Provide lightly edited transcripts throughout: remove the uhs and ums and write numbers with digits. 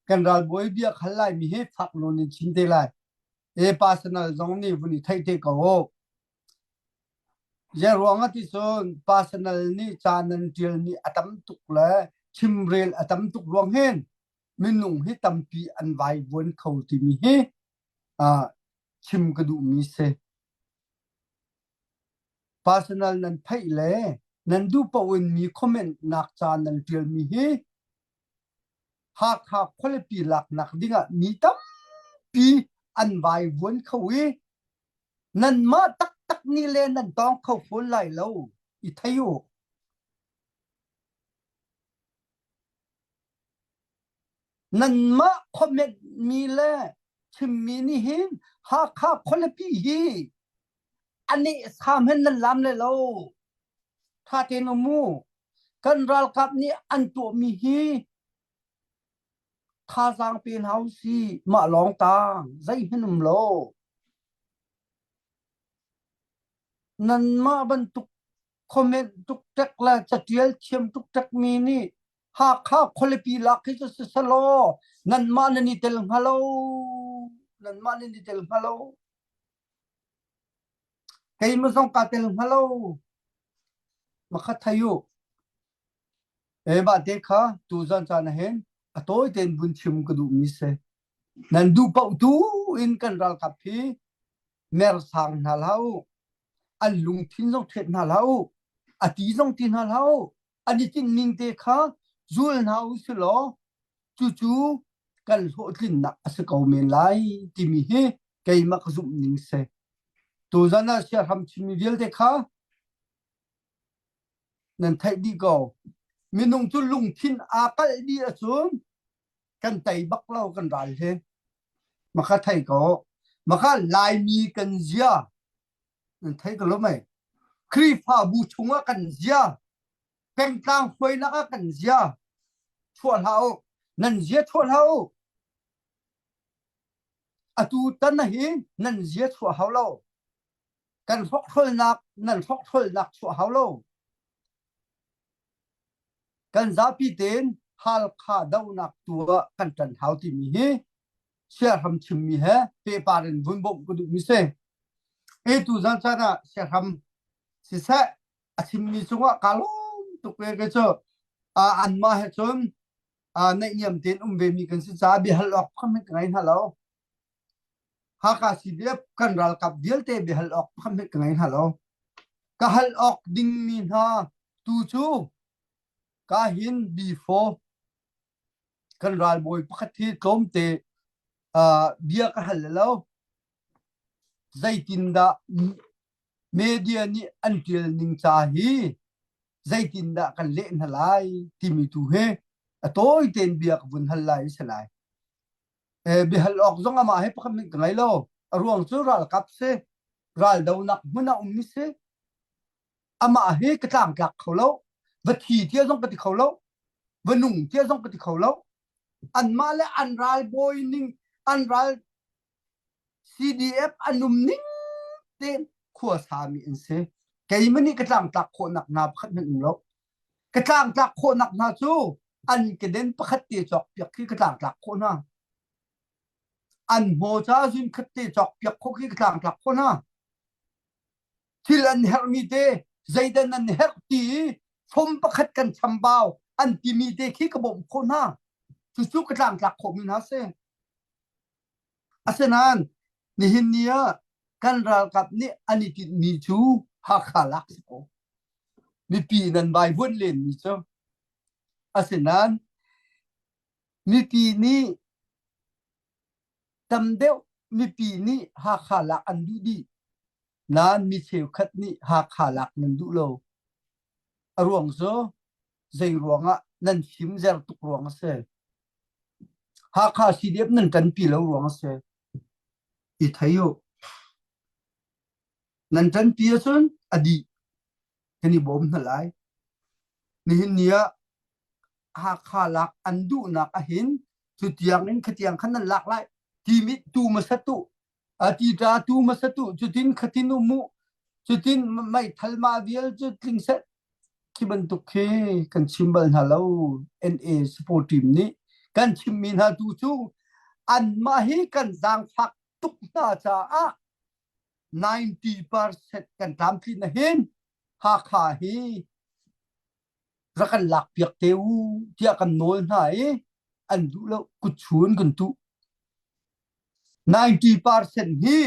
kan ral boy bia khalai mi he phak lo ni chin te lai e personal zong ni buni thai te ko ya ronga ti son personal ni chanan til ni atam tuk la chimrel atam tuk rong hen minung hi tampi an vai won khau ti mi he chim ka du mi se personal nan phai le nan du pawin mi comment nak chanan til mi he ha kha quality lak nak dinga mi tam pi an vai won khawi nan ma tak tak ni le nan tong khau phun lai lo I thayu nan ma comment mi le chim mi ni hin ha kha quality hi ani sam hen nan lam le lo tha te no mu kan ral kap ni an tu mi hi tha sang pin hau si ma long tang zai hinum lo nan ma ban tuk comment tuk tak la chatial chem tuk tak mi ni ha kha kholipi la ki se lo nan ma ni tel halo kai ma song ka tel halo ma kha thayu e ba de kha tu zan cha na hen atoi ten bun chim ka du mi se nan du pau tu in kan ral kap phi mer sang na lau an lung thin jong thet na lau ati jong tin na lau ani tin ning te kha zul na u se lo chu chu kan ho tin na ase ko men lai ti mi he kai ma ka zum ning se tu zana sia ham chimi vel te kha nan thai di go minung chu lung thin a kal di a chum kan tai bak lau kan ral he ma kha thai ko ma kha lai mi kan zia nan thai ko lo mai kri pha bu chunga kan zia peng tang phoi na ka kan zia chua hao nan zia chua hao atu tan na hi nan zia chua hao lo kan phok thol nak nan phok thol nak chua hao lo kan zapi ten hal kha dau nak tua kan tan hau ti mi he sia ham chim mi he pe parin bun bom ku du mi se e tu zan cha na sia ham si sa achim mi chunga kalom tu pe ke cho an ma he chon nei niam ten ve mi kan si cha bi hal ok kham ngai halo ha ka si de kan ral kap dial te bi hal ok kham ngai halo ka hal ok ding mi ha tu chu ka hin before kan ral boy pakhathi tom te bia ka halalo zaitin da media ni until ning cha hi zaitin da kan le na lai timi tu he atoi ten bia ka bun halai salai bi hal ok zonga ma he pakham ngai lo ruang chu ral kap se ral dau nak huna ummi se ama he ka tang kak kholo vathi tia zong ka ti kholo vanung tia zong ka ti kholo an ma le an ral boy ning an ral CDF anum ning ten khua sa mi in se kai mani ka tang tak kho nak na khat min lo ka tang tak kho nak na chu an ke den pakhat ti chok pyak ki ka tang tak kho na an ho cha jin khat ti chok pyak kho ki ka tang tak kho na thil an her mi te zaidan an her ti phom pakhat kan chambao an ti mi te khi ka bom kho na chu chu ka tang tak kho mi na se asenan ni hinia kan ral kap ni ani ti mi chu ha khalak ko mi pi nan bai bun len mi cho asenan mi pi ni tamdeu mi pi ni ha khalak an du di nan mi cheu khat ni ha khalak nan du lo arwang zo zai ruanga nan sim zer tuk ruanga se ha kha CDF nan kan pi lo ruanga se I thayo nan tan pi sun adi kani bom na lai ni hinia ha khalak andu nak ahin chutiang nin khatiang khanan lak lai ti mi tu masatu ati da tu masatu chutin khatinu mu chutin mai thalma vial chu tling set ki ban tu khe kan symbol halo NA support team ni kan chimmin ha tu chu an ma hi kan jang phak tuk na cha a 90% kan tam thi na hin ha kha hi ra kan lak piak teu tia kan nol nai an du lo ku chun kan tu 90% hi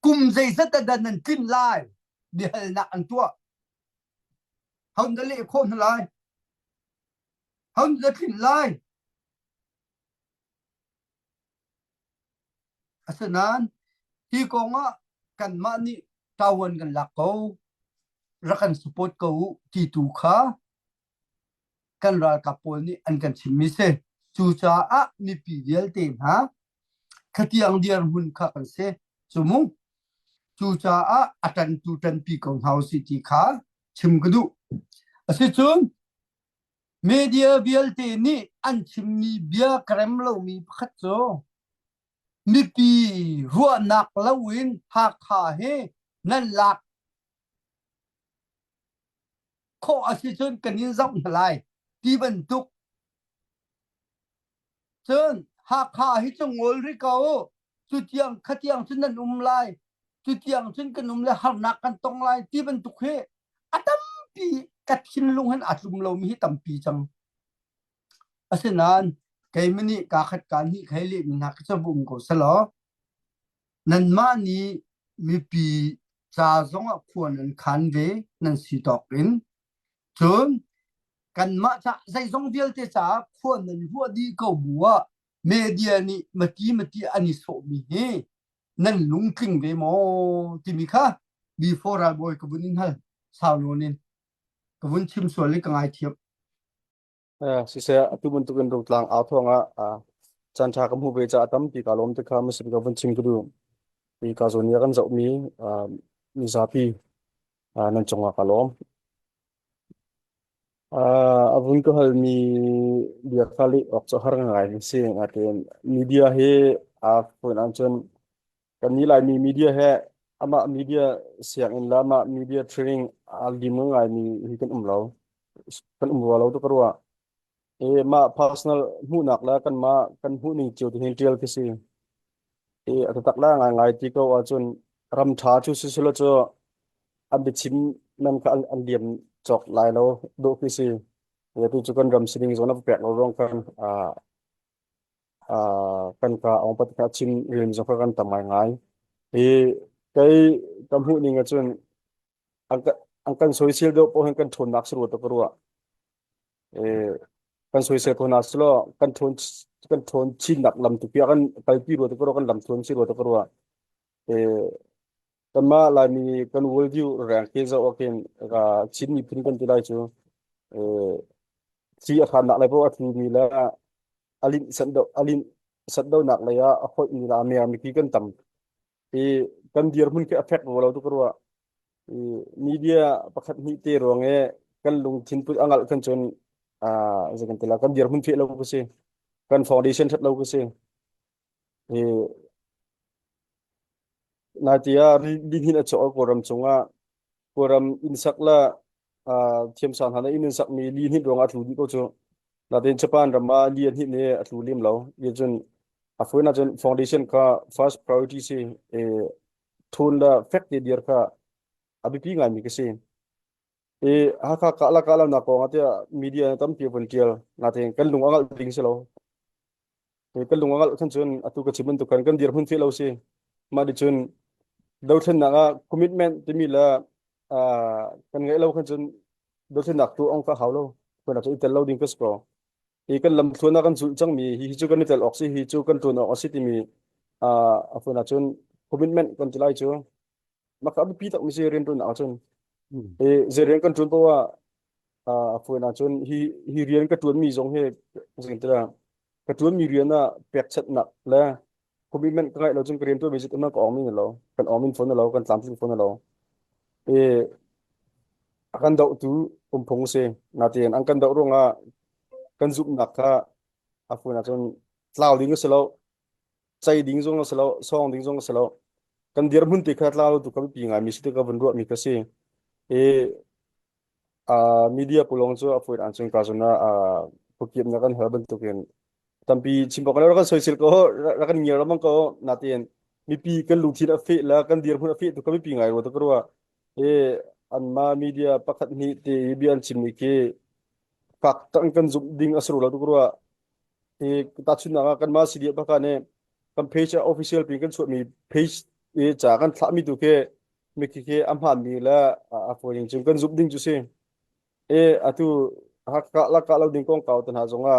kum zai zat da nan tin lai di hal na an tua haun da le khon lai haun da tin lai asanan hi ko nga kan ma ni tawan kan lak ko ra kan support ko ti tu kha kan ral kapol ni an kan chimmi se chu cha a mi pi dial ten ha khatiang diar hun kha kan se chumu chu cha a atan tu tan pi kong house city kha chim gdu ase chun media bial te ni an chimmi bia krem lo mi khat cho mi pi ruwa nak lawin ha kha he nan lak kho ase chun kanin zong lai ti ban tuk chun ha kha hi chungol ri ka o chu tiang khatiang chun nan lai chu tiang chun kan lai har nak kan tong lai ti ban tuk he atam pi kat hin lung han atlum lo mi hi tam pi chang asenan kai mani ka khat kan hi khaile mi nak cha bum ko salo nan ma ni mi pi cha zong a khuan an khan ve nan si tok in chun kan ma cha zai zong vial te cha khuan nan huwa di ko buwa media ni mati ani so mi he nan lung kling ve mo ti mi kha before a boy ko bunin hal saulonin ko bun chim so le ka ngai thiap si se atu bun tu kan ro tlang a thonga chan tha kam hu be cha tam pi ka lom te kha musim ka bun chim ku du pi ka zonia kan zau mi mi za pi nan chonga ka lom abun ko hal mi dia kali ok so har ngai si ngaten media he phone an chon kan ni lai mi media he ama media siang in lama media training al di ngai mi hi kan lo kan lo to karwa ma personal hu nak la kan hu ning chiu tin trial ki si atatak la ngai ti ko a chun ram tha chu si lo cho an bi chim nan ka an liam chok lai lo do ki si tu chu kan ram sing zona pek lo rong kan kan ka ong pat ka chim rim zo kan tamai ngai kai kam hu ning a chun ang kan social do po han kan thon nak sru to karwa kan social ko na slo kan thon chin nak lam tu pia kan kai pi ro to ko kan lam thon si ro to karwa kan ma la mi kan world view rank ke zo oken ka chin mi pin kan tilai chu chi a khan nak lai po a thu mi la alin san do nak la ya a khoi ni la me mi ki kan tam kan dir mun ke affect wo lo to karwa media pakhat ni te ronge kan lung thin pu angal kan chon zakan tela kan dir mun fe lo ko se kan foundation that lo ko se natia din hin a cho koram chunga koram insakla thiam san hana in sak mi li hin ronga thu di ko chu la den japan rama lian hi ne atlu lim lo ye chun afoina chun foundation ka first priority se thun la fact de dir ka abi pi ngai mi ke se ha ka la na ko atia media tam pi volunteer na te kan lung angal ding se lo kan lung angal khan chun atu ka chimun tu kan dir hun fe lo se ma di chun do then na commitment ti mi la kan ngai lo khan chun do then nak tu ong ka haw lo ko na chu tel lo ding ka sko kan lam thuna kan chu chang mi hi chu kan tel oxy hi chu kan tu na oxy ti mi afuna chun commitment kan tilai chu maka abi pi tak mi se ren tu na chun zeren kan chun to wa afuna chun hi rian ka tuan mi jong he jing tra ka tuan mi rian na pek chat na la commitment ka ngai lo chun kren tu mi jit na ko ong mi lo kan ong min phone lo kan tlam phone lo akan dau tu phong se na ten ang kan dau ronga kan zup nak ka afuna chun tlaw ding se lo chai ding jong se lo song ding jong se lo kan dir mun ti kha tlaw tu ka pi nga mi sti ka ban ro mi ka se media pulong chu afuin an chung ka jona phukim na kan haban tu ken tampi chimbo kala kan social ko rakan nyer ramang ko natin mi pi kan lutin afi la kan dir hun afi to kami pi ngai ro to korwa e an ma media pakhat ni te bi an chimni ke pak tang kan zum ding asru la to korwa e ta chun na kan ma sidia baka ne kan page official pin kan chu mi page e cha kan thla mi tu ke mi ke am han mi la a foring chung kan zum ding chu se e atu haka la ka lo ding kong kaw tan ha zonga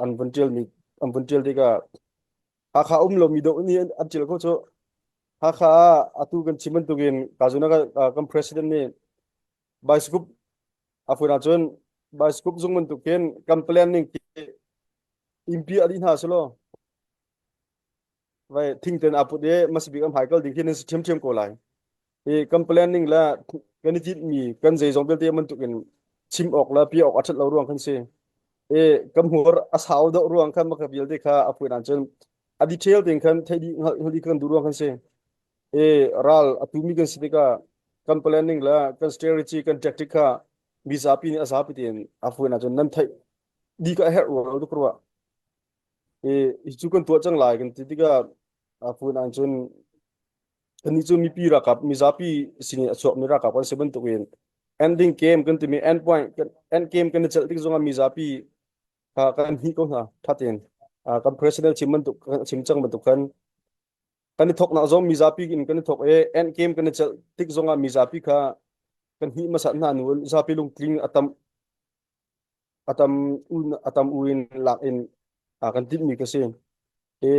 an buntil mi an buntil diga haka lo mi do ni an chil ko cho haka atu kan chiman tu gen kazuna ka kan president ni baiskup afuna chon baiskup zungman tu ken kan planning ki impi adin ha solo vai thingten apude must be am haikal ding ken chem chem ko lai e kan planning la kan ji mi kan jei jong belte man tu gen chim ok la pi ok achat lo ruang kan se e kam hur asau do ruang kan maka bil de kha apun an chen a detail ding kan thedi holi kan du ruang kan se e ral atumi kan sidika kan planning la kan strategy kan tactic kha visa pi ni asapi ten apun an chen nan thai di ka her ro do kurwa e ichu kan to chang lai kan tidika apun an chen ani chu mi pi ra kap mi zapi sini achok mi ra kap kan seven to win ending game kan timi end point end game kan chal tik zonga mi zapi kan hi ko na thatin kan president chimman tu chimchang man tu kan thok na zong mi zapi in kan thok e end game kan chal tik zonga mi zapi kha kan hi masa na nu zapi lung kling atam uin lak in kan tit mi ka se e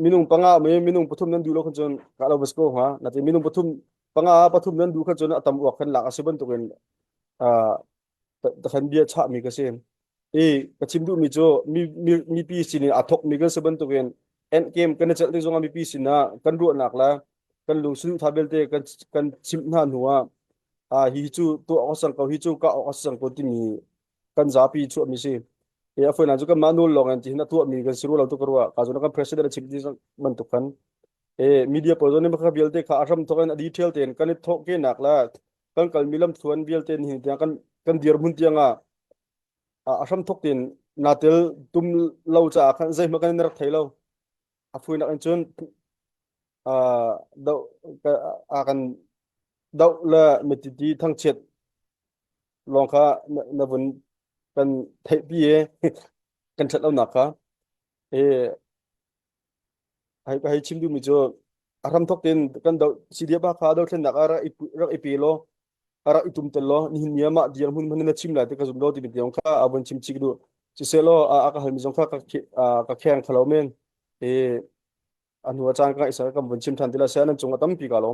minung panga me minung pathum nan du lo kan jon ka lo basko ha nati minung pathum nan du kan jon atam wak kan lak aseban to ken ta khan bia cha mi ka se e ka chim du mi jo mi pi sin athok mi kan seban to ken en game kan chal ti zonga mi pi sin na kan ru nak la kan lu su thabel te kan chim na nuwa hi chu to osang ko hi chu ka osang ko ti mi kan za pi chu mi se e afoi na ju kan manul long an ti na tu mi kan siru lo to korwa ka jo na kan president chim ti man to kan e media po ne makha bial te kha aram to kan detail ten kan thok ke nak la kan kal milam thuan bial ten hi kan dir mun tianga aram thok ten natel tum lo cha khan zai ma kan rak thailo afoi na kan chun do kan do la metiti thang chet long kha na bun kan thai pi e kan chat lo nak kha e hai chim du mi jo aram thok ten kan do sidia ba kha do thlen nak ara ipilo ara itum tel lo ni niama diam hun man na chim la te ka zum do ti biang kha abon chim chik du chi selo ka hal mi jong kha ka kheng khalo men e anwa chang ka isa kam bon chim than tila sa nan chung atam pi ka lo